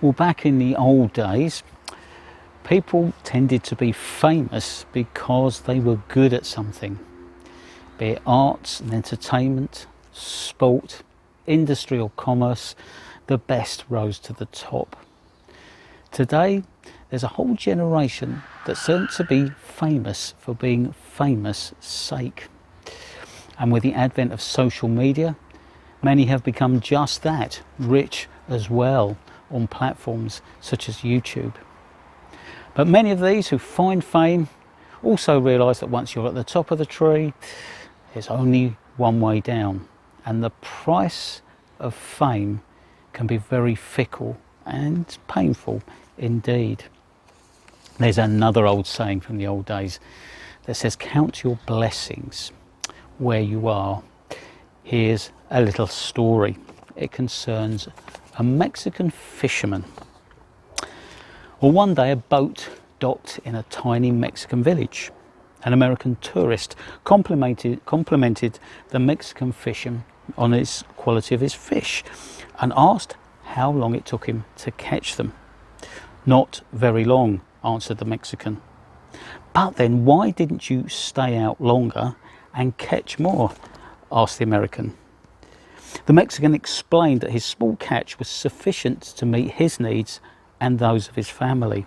Well, back in the old days, people tended to be famous because they were good at something, be it arts and entertainment, sport, industry or commerce. The best rose to the top. Today, there's a whole generation that's learned to be famous for being famous sake. And with the advent of social media, many have become just that, rich as well, on platforms such as YouTube. But many of these who find fame also realise that once you're at the top of the tree, there's only one way down. And the price of fame can be very fickle and painful indeed. There's another old saying from the old days that says, count your blessings where you are. Here's a little story. It concerns a Mexican fisherman. Well, one day a boat docked in a tiny Mexican village. An American tourist complimented the Mexican fisherman on his quality of his fish and asked how long it took him to catch them. Not very long, answered the Mexican. But then why didn't you stay out longer and catch more? Asked the American. The Mexican explained that his small catch was sufficient to meet his needs and those of his family.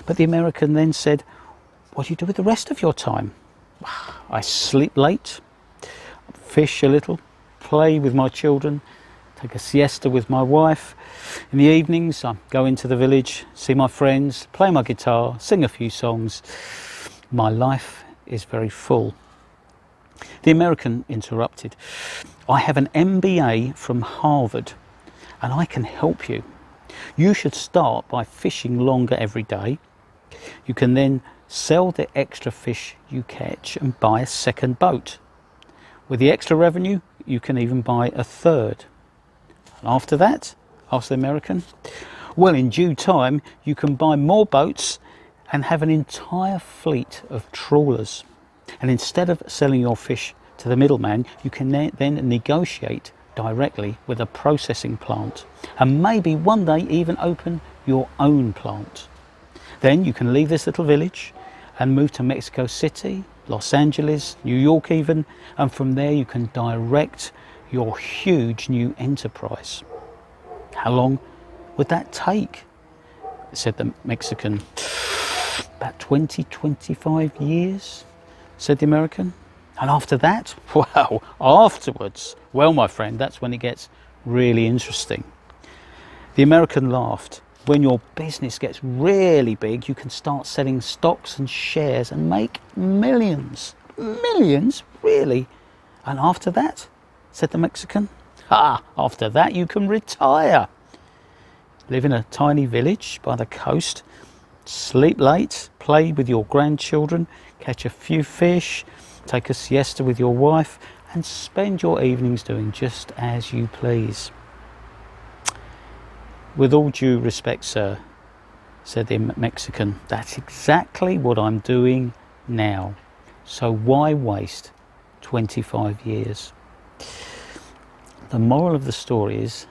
But the American then said, what do you do with the rest of your time? I sleep late, fish a little, play with my children, take a siesta with my wife. In the evenings, I go into the village, see my friends, play my guitar, sing a few songs. My life is very full. The American interrupted. I have an MBA from Harvard and I can help you. You should start by fishing longer every day. You can then sell the extra fish you catch and buy a second boat. With the extra revenue, you can even buy a third. And after that, asked the American, well, in due time, you can buy more boats and have an entire fleet of trawlers. And instead of selling your fish to the middleman, you can then negotiate directly with a processing plant and maybe one day even open your own plant. Then you can leave this little village and move to Mexico City, Los Angeles, New York even, and from there you can direct your huge new enterprise. How long would that take? Said the Mexican. About 25 years, said the American. And after that, well, afterwards, well, my friend, that's when it gets really interesting. The American laughed. When your business gets really big, you can start selling stocks and shares and make millions. Millions, really? And after that, said the Mexican, after that you can retire. Live in a tiny village by the coast, sleep late, play with your grandchildren, catch a few fish, take a siesta with your wife, and spend your evenings doing just as you please. With all due respect, sir, said the Mexican, that's exactly what I'm doing now. So why waste 25 years? The moral of the story is,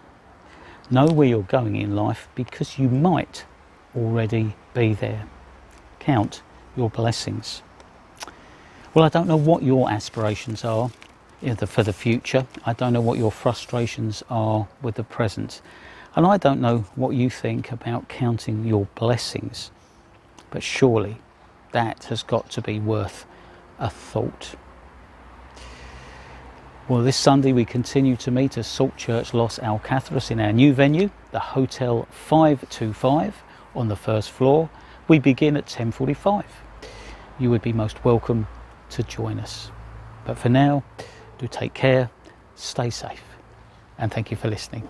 know where you're going in life because you might already be there. Count your blessings. Well, I don't know what your aspirations are for the future. I don't know what your frustrations are with the present. And I don't know what you think about counting your blessings. But surely that has got to be worth a thought. Well, this Sunday we continue to meet at Salt Church Los Alcatraz in our new venue, the Hotel 525 on the first floor. We begin at 10:45. You would be most welcome to join us. But for now, do take care, stay safe, and thank you for listening.